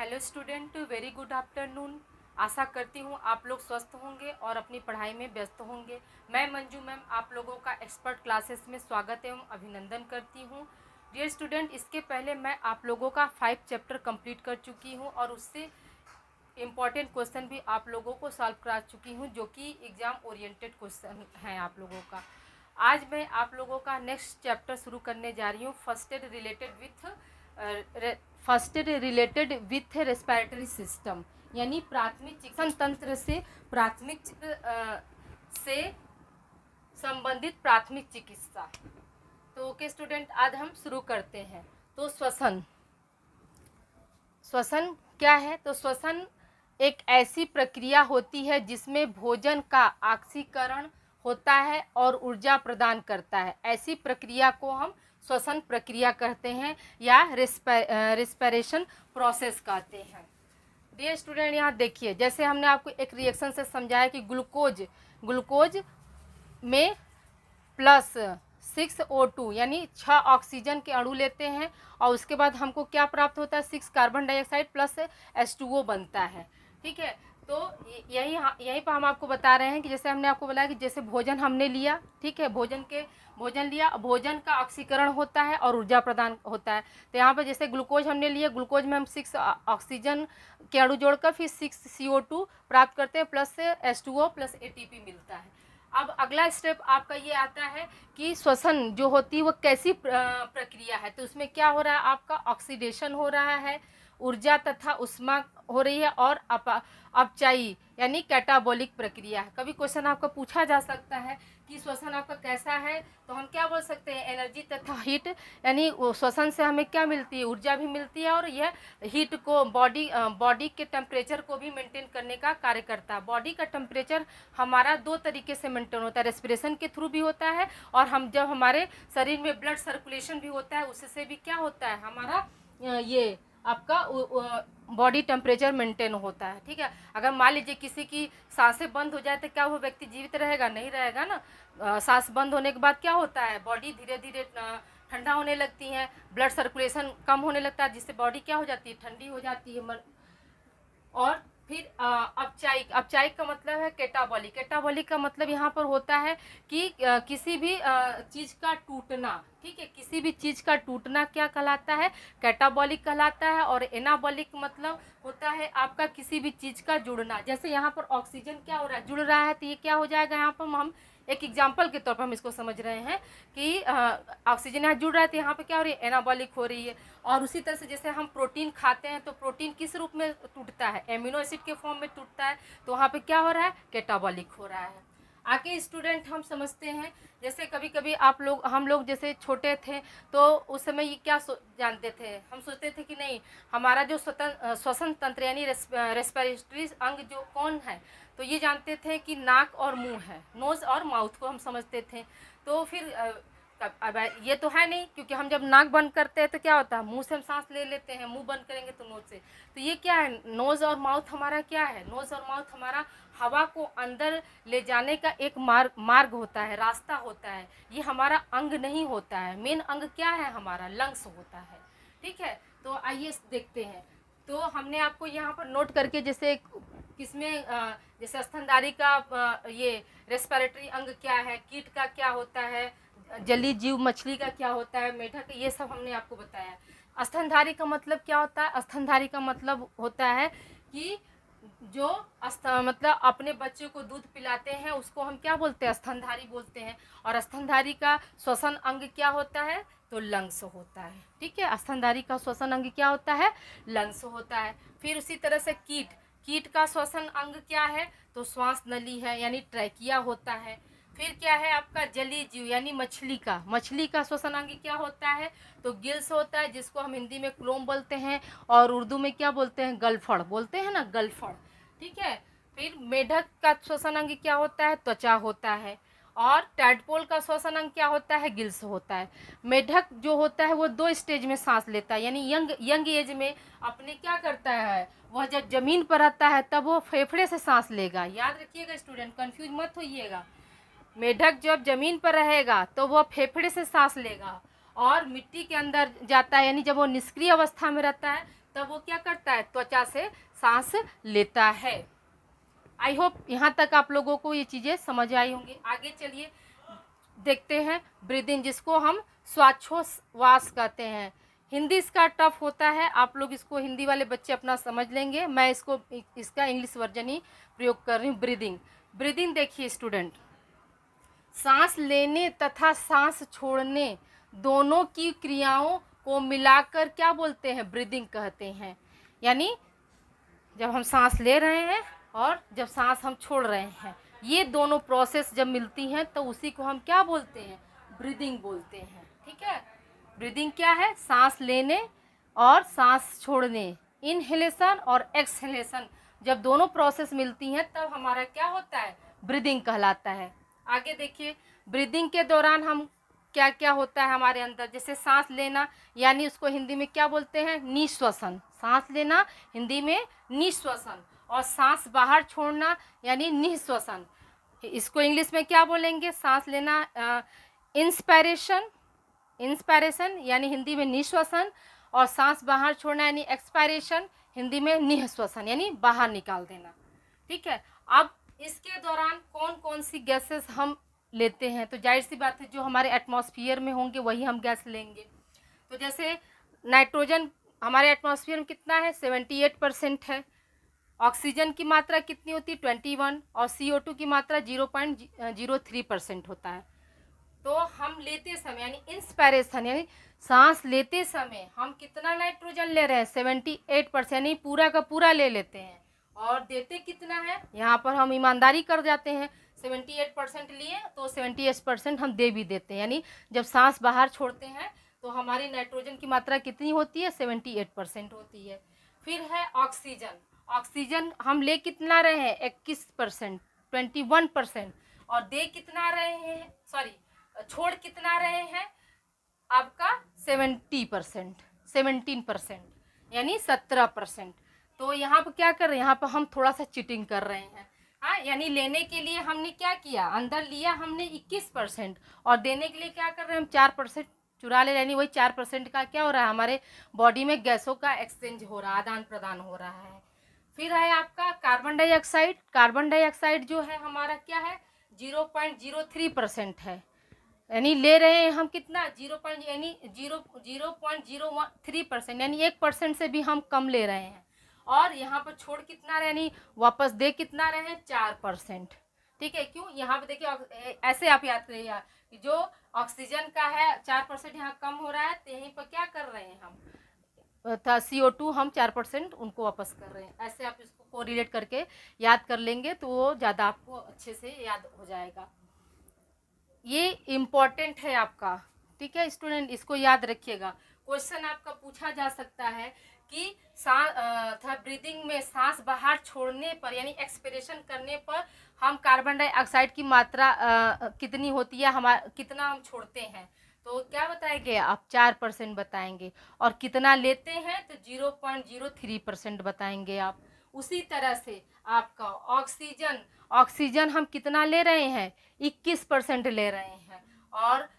Hello student, very good afternoon. आशा करती हूँ आप लोग स्वस्थ होंगे और अपनी पढ़ाई में व्यस्त होंगे। मैं मंजू मैम आप लोगों का एक्सपर्ट क्लासेस में स्वागत एवं अभिनंदन करती हूँ। डियर स्टूडेंट, इसके पहले मैं आप लोगों का 5 चैप्टर कंप्लीट कर चुकी हूँ और उससे इम्पॉर्टेंट क्वेश्चन भी आप लोगों को सॉल्व करा चुकी हूँ, जो कि एग्ज़ाम ओरिएंटेड क्वेश्चन हैं आप लोगों का। आज मैं आप लोगों का नेक्स्ट चैप्टर शुरू करने जा रही हूँ, first aid related with respiratory system, यानी प्राथमिक चिकित्सा तंत्र से संबंधित प्राथमिक चिकित्सा। तो ओके स्टूडेंट, आज हम शुरू करते हैं। तो श्वसन क्या है? तो श्वसन एक ऐसी प्रक्रिया होती है जिसमें भोजन का ऑक्सीकरण होता है और ऊर्जा प्रदान करता है। ऐसी प्रक्रिया को हम श्वसन प्रक्रिया कहते हैं या रेस्पिरेशन प्रोसेस कहते हैं। डियर स्टूडेंट, यहाँ देखिए, जैसे हमने आपको एक रिएक्शन से समझाया कि ग्लूकोज में +6O2 यानी 6 ऑक्सीजन के अणु लेते हैं और उसके बाद हमको क्या प्राप्त होता है? 6 कार्बन डाइऑक्साइड प्लस H2O बनता है। ठीक है, तो यहीं पर हम आपको बता रहे हैं कि जैसे हमने आपको बोला कि जैसे भोजन हमने लिया, ठीक है, भोजन का ऑक्सीकरण होता है और ऊर्जा प्रदान होता है। तो यहाँ पर जैसे ग्लूकोज हमने लिया, ग्लूकोज में हम 6 ऑक्सीजन के अणु जोड़कर फिर 6CO2 प्राप्त करते हैं प्लस H2O प्लस ATP मिलता है। अब अगला स्टेप आपका ये आता है कि श्वसन जो होती है वो कैसी प्रक्रिया है। तो उसमें क्या हो रहा है? आपका ऑक्सीडेशन हो रहा है, ऊर्जा तथा उष्मा हो रही है और अपचायी यानी कैटाबॉलिक प्रक्रिया है। कभी क्वेश्चन आपका पूछा जा सकता है कि श्वसन आपका कैसा है, तो हम क्या बोल सकते हैं? एनर्जी तथा हीट, यानी श्वसन से हमें क्या मिलती है? ऊर्जा भी मिलती है और यह हीट को बॉडी के टेम्परेचर को भी मेंटेन करने का कार्य करता है। बॉडी का टेम्परेचर हमारा 2 तरीके से मेंटेन होता है, रेस्पिरेशन के थ्रू भी होता है और हम जब हमारे शरीर में ब्लड सर्कुलेशन भी होता है उससे भी क्या होता है? हमारा ये आपका बॉडी टेम्परेचर मेंटेन होता है। ठीक है, अगर मान लीजिए किसी की सांसें बंद हो जाए तो क्या वो व्यक्ति जीवित रहेगा? नहीं रहेगा ना। सांस बंद होने के बाद क्या होता है? बॉडी धीरे धीरे ठंडा होने लगती है, ब्लड सर्कुलेशन कम होने लगता है, जिससे बॉडी क्या हो जाती है? ठंडी हो जाती है। और फिर अपचायिक का मतलब है कैटाबॉलिक। कैटाबॉलिक का मतलब यहाँ पर होता है कि किसी भी चीज़ का टूटना। ठीक है, किसी भी चीज़ का टूटना क्या कहलाता है? कैटाबॉलिक कहलाता है। और एनाबॉलिक मतलब होता है आपका किसी भी चीज़ का जुड़ना। जैसे यहाँ पर ऑक्सीजन क्या हो रहा है? जुड़ रहा है, तो ये क्या हो जाएगा? यहाँ पर हम एक एग्जाम्पल के तौर पर हम इसको समझ रहे हैं कि ऑक्सीजन यहाँ जुड़ रहा है तो यहाँ पे क्या हो रही है? एनाबॉलिक हो रही है। और उसी तरह से जैसे हम प्रोटीन खाते हैं तो प्रोटीन किस रूप में टूटता है? एमिनो एसिड के फॉर्म में टूटता है, तो वहाँ पे क्या हो रहा है? कैटाबॉलिक हो रहा है। आगे स्टूडेंट हम समझते हैं, जैसे कभी कभी हम लोग जैसे छोटे थे तो उस समय ये क्या जानते थे? हम सोचते थे कि नहीं, हमारा जो श्वसन तंत्र यानी रेस्पिरेटरी अंग जो कौन है, तो ये जानते थे कि नाक और मुंह है, नोज़ और माउथ को हम समझते थे। तो फिर अब ये तो है नहीं, क्योंकि हम जब नाक बंद करते हैं तो क्या होता है? मुंह से हम सांस ले लेते हैं, मुंह बंद करेंगे तो नोज से। तो ये क्या है? नोज़ और माउथ हमारा क्या है? नोज़ और माउथ हमारा हवा को अंदर ले जाने का एक मार्ग होता है, रास्ता होता है। ये हमारा अंग नहीं होता है। मेन अंग क्या है? हमारा लंग्स होता है। ठीक है, तो आइए देखते हैं। तो हमने आपको यहाँ पर नोट करके जैसे किसमें जैसे स्तनधारी का ये रेस्पिरेटरी अंग क्या है, कीट का क्या होता है, जलीय जीव मछली का क्या होता है, मेढक, ये सब हमने आपको बताया। स्तनधारी का मतलब क्या होता है? स्तनधारी का मतलब होता है कि जो मतलब अपने बच्चे को दूध पिलाते हैं उसको हम क्या बोलते हैं? स्तनधारी बोलते हैं। और स्तनधारी का श्वसन अंग क्या होता है? तो लंग्स होता है। ठीक है, स्तनधारी का श्वसन अंग क्या होता है? लंग्स होता है। फिर उसी तरह से कीट का श्वसन अंग क्या है? तो श्वास नली है, यानी ट्रैकिया होता है। फिर क्या है आपका? जलीय जीव यानी मछली का श्वसन अंग क्या होता है? तो गिल्स होता है, जिसको हम हिंदी में क्लोम बोलते हैं और उर्दू में क्या बोलते हैं? गलफड़ बोलते हैं ना, गलफड़। ठीक है, फिर मेढक का श्वसन अंग क्या होता है? त्वचा होता है। और टैडपोल का श्वसन अंग क्या होता है? गिल्स होता है। मेढक जो होता है वो 2 स्टेज में सांस लेता है, यानी यंग एज में अपने क्या करता है? वह जब जमीन पर रहता है तब वो फेफड़े से सांस लेगा। याद रखिएगा स्टूडेंट, कंफ्यूज मत होइएगा। मेढक जब जमीन पर रहेगा तो वह फेफड़े से सांस लेगा, और मिट्टी के अंदर जाता है, यानी जब वो निष्क्रिय अवस्था में रहता है तब वो क्या करता है, त्वचा से सांस लेता है। आई होप यहाँ तक आप लोगों को ये चीज़ें समझ आई होंगी। आगे चलिए देखते हैं ब्रीदिंग, जिसको हम श्वासोच्छ्वास कहते हैं। हिंदी इसका टफ होता है, आप लोग इसको हिंदी वाले बच्चे अपना समझ लेंगे, मैं इसका इंग्लिश वर्जन ही प्रयोग कर रही हूँ। ब्रीदिंग, ब्रीदिंग देखिए स्टूडेंट, सांस लेने तथा सांस छोड़ने दोनों की क्रियाओं को मिलाकर क्या बोलते हैं, ब्रीदिंग कहते हैं। यानी जब हम सांस ले रहे हैं और जब सांस हम छोड़ रहे हैं, ये दोनों प्रोसेस जब मिलती हैं तो उसी को हम क्या बोलते हैं, ब्रीदिंग बोलते हैं। ठीक है, ब्रीदिंग क्या है, सांस लेने और सांस छोड़ने, इनहेलेशन और एक्सहेलेशन, जब दोनों प्रोसेस मिलती हैं तब हमारा क्या होता है, ब्रीदिंग कहलाता है। आगे देखिए, ब्रीदिंग के दौरान हम क्या क्या होता है हमारे अंदर, जैसे सांस लेना, यानी उसको हिंदी में क्या बोलते हैं, निश्वसन। सांस लेना हिंदी में निश्वसन, और सांस बाहर छोड़ना यानी निःश्वसन। इसको इंग्लिश में क्या बोलेंगे, सांस लेना इंस्पायरेशन, इंस्पायरेशन यानी हिंदी में निश्वसन, और सांस बाहर छोड़ना यानी एक्सपायरेशन, हिंदी में निःश्वसन यानी बाहर निकाल देना। ठीक है, अब इसके दौरान कौन कौन सी गैसेस हम लेते हैं, तो जाहिर सी बात है जो हमारे एटमॉस्फेयर में होंगे वही हम गैस लेंगे। तो जैसे नाइट्रोजन हमारे एटमॉस्फेयर में कितना है, 78% है। ऑक्सीजन की मात्रा कितनी होती है, 21, और CO2 की मात्रा 0.03% होता है। तो हम लेते समय यानी इंस्पायरेशन यानी सांस लेते समय हम कितना नाइट्रोजन ले रहे हैं, 78%, यानी पूरा का पूरा ले लेते हैं। और देते कितना है, यहाँ पर हम ईमानदारी कर जाते हैं, 78% लिए तो 78% हम दे भी देते हैं। यानी जब सांस बाहर छोड़ते हैं तो हमारी नाइट्रोजन की मात्रा कितनी होती है, 78% होती है। फिर है ऑक्सीजन, ऑक्सीजन हम ले कितना रहे हैं, 21%, 21%, और दे कितना रहे हैं, सॉरी छोड़ कितना रहे हैं आपका 70%, 17%, यानी 17%। तो यहाँ पर क्या कर रहे हैं, यहाँ पर हम थोड़ा सा चीटिंग कर रहे हैं। हाँ, यानी लेने के लिए हमने क्या किया, अंदर लिया हमने 21%, और देने के लिए क्या कर रहे हैं हम 4% चुरा ले रहे हैं। यानी वही 4% का क्या हो रहा है, हमारे बॉडी में गैसों का एक्सचेंज हो रहा है, आदान प्रदान हो रहा है। फिर है आपका कार्बन डाइऑक्साइड, कार्बन डाइऑक्साइड जो है हमारा क्या है, 0.03% है। यानी ले रहे हैं हम कितना, 0.03%, यानी 1% से भी हम कम ले रहे हैं। और यहाँ पर छोड़ कितना रहे, यानी वापस दे कितना रहे हैं, 4%। ठीक है, क्यों, यहाँ पे देखिए ऐसे आप याद करिए कि जो ऑक्सीजन का है 4% यहाँ कम हो रहा है, तो यहीं पर क्या कर रहे हैं हम, था CO2 हम 4% उनको वापस कर रहे हैं। ऐसे आप इसको कोरिलेट करके याद कर लेंगे तो वो ज़्यादा आपको अच्छे से याद हो जाएगा। ये इम्पॉर्टेंट है आपका। ठीक है स्टूडेंट, इसको याद रखिएगा। क्वेश्चन आपका पूछा जा सकता है कि ब्रीदिंग में सांस बाहर छोड़ने पर यानी एक्सपिरेशन करने पर हम कार्बन डाइऑक्साइड की मात्रा कितनी होती है, कितना हम छोड़ते हैं, तो क्या बताएंगे आप, 4% बताएंगे। और कितना लेते हैं तो 0.03% बताएंगे आप। उसी तरह से आपका ऑक्सीजन, ऑक्सीजन हम कितना ले रहे हैं, 21% ले रहे हैं, और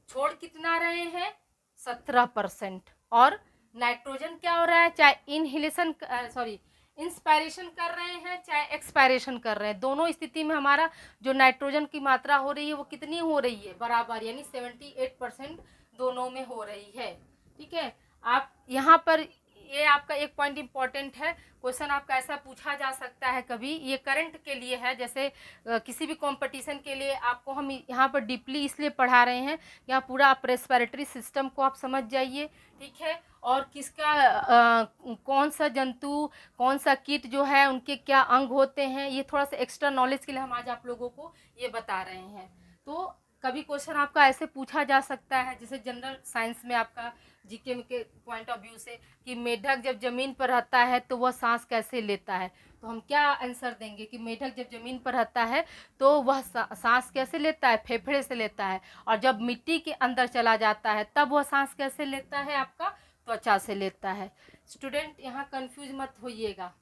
छोड़ कितना रहे हैं, 17%। और नाइट्रोजन क्या हो रहा है, चाहे इनहेलेशन सॉरी इंस्पायरेशन कर रहे हैं चाहे एक्सपायरेशन कर रहे हैं, दोनों स्थिति में हमारा जो नाइट्रोजन की मात्रा हो रही है वो कितनी हो रही है, बराबर, यानी 78% दोनों में हो रही है। ठीक है, आप यहाँ पर ये आपका एक पॉइंट इम्पॉर्टेंट है, क्वेश्चन आपका ऐसा पूछा जा सकता है कभी, ये करंट के लिए है, जैसे किसी भी कंपटीशन के लिए आपको हम यहाँ पर डीपली इसलिए पढ़ा रहे हैं, यहाँ पूरा आप रेस्पिरेटरी सिस्टम को आप समझ जाइए। ठीक है, और किसका कौन सा जंतु, कौन सा कीट जो है उनके क्या अंग होते हैं, ये थोड़ा सा एक्स्ट्रा नॉलेज के लिए हम आज आप लोगों को ये बता रहे हैं। तो कभी क्वेश्चन आपका ऐसे पूछा जा सकता है, जैसे जनरल साइंस में आपका जीके के पॉइंट ऑफ व्यू से, कि मेढक जब जमीन पर रहता है तो वह सांस कैसे लेता है, तो हम क्या आंसर देंगे कि मेढक जब जमीन पर रहता है तो वह सांस कैसे लेता है, फेफड़े से लेता है, और जब मिट्टी के अंदर चला जाता है तब वह सांस कैसे लेता है, आपका त्वचा से लेता है। स्टूडेंट यहाँ कंफ्यूज मत होइएगा।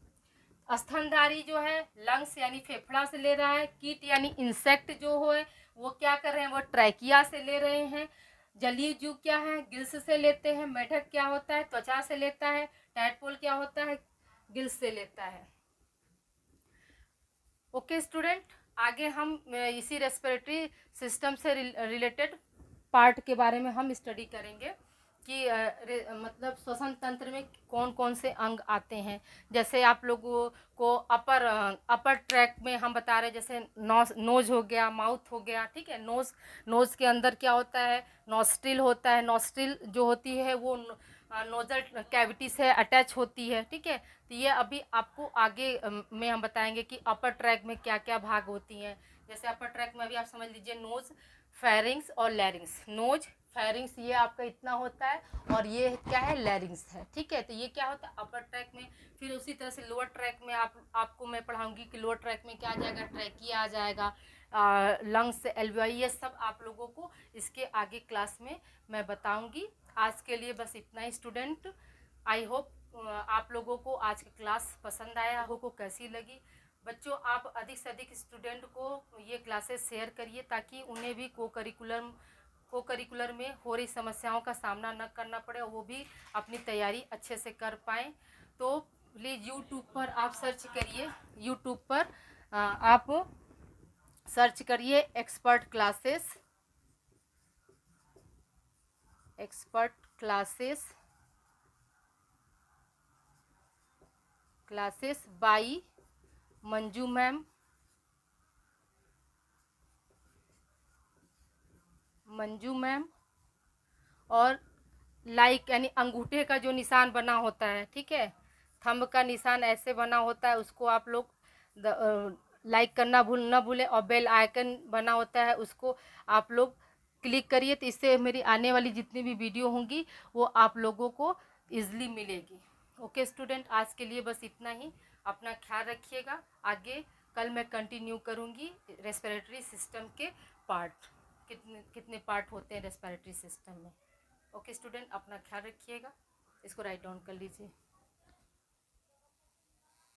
स्तनधारी जो है लंग्स यानी फेफड़ा से ले रहा है, कीट यानी इंसेक्ट जो है वो क्या कर रहे हैं, वो ट्रैकिया से ले रहे हैं, जलीय जीव क्या है, गिल्स से लेते हैं। मेढक क्या होता है, त्वचा से लेता है। टैडपोल क्या होता है, गिल्स से लेता है। ओके स्टूडेंट, आगे हम इसी रेस्पिरेटरी सिस्टम से रिलेटेड पार्ट के बारे में हम स्टडी करेंगे कि मतलब श्वसन तंत्र में कौन कौन से अंग आते हैं। जैसे आप लोगों को अपर ट्रैक में हम बता रहे हैं, जैसे नोज हो गया, माउथ हो गया, ठीक है। नोज के अंदर क्या होता है, नॉस्ट्रिल होता है। नॉस्ट्रिल जो होती है वो नोजल कैविटी से अटैच होती है, ठीक है। तो ये अभी आपको आगे में हम बताएंगे कि अपर ट्रैक में क्या क्या भाग होती हैं। जैसे अपर ट्रैक में अभी आप समझ लीजिए नोज, फेरिंग्स और लैरिंग्स। नोज, फेरिंग्स ये आपका इतना होता है, और ये क्या है, लैरिंग्स है, ठीक है। तो ये क्या होता है अपर ट्रैक में। फिर उसी तरह से लोअर ट्रैक में आपको मैं पढ़ाऊंगी कि लोअर ट्रैक में क्या आ जाएगा, ट्रैकिया आ जाएगा, लंग्स, एल्वियोलाई, ये सब आप लोगों को इसके आगे क्लास में मैं बताऊंगी। आज के लिए बस इतना ही स्टूडेंट। आई होप आप लोगों को आज की क्लास पसंद आया हो, कैसी लगी। बच्चों, आप अधिक से अधिक स्टूडेंट को ये क्लासेस शेयर करिए ताकि उन्हें भी को करिकुलर में हो रही समस्याओं का सामना न करना पड़े और वो भी अपनी तैयारी अच्छे से कर पाएँ। तो प्लीज़ यूट्यूब पर आप सर्च करिए, यूट्यूब पर आप सर्च करिए expert classes by Manju ma'am. और लाइक यानी अंगूठे का जो निशान बना होता है, ठीक है, थंब का निशान ऐसे बना होता है, उसको आप लोग लाइक करना न भूलें। और बेल आइकन बना होता है, उसको आप लोग क्लिक करिए, तो इससे मेरी आने वाली जितनी भी वीडियो होंगी वो आप लोगों को ईजिली मिलेगी। ओके स्टूडेंट, आज के लिए बस इतना ही। अपना ख्याल रखिएगा। आगे कल मैं कंटिन्यू करूँगी रेस्पिरेटरी सिस्टम के पार्ट, कितने कितने पार्ट होते हैं रेस्पिरेटरी सिस्टम में। ओके स्टूडेंट, अपना ख्याल रखिएगा। इसको राइट डाउन कर लीजिए।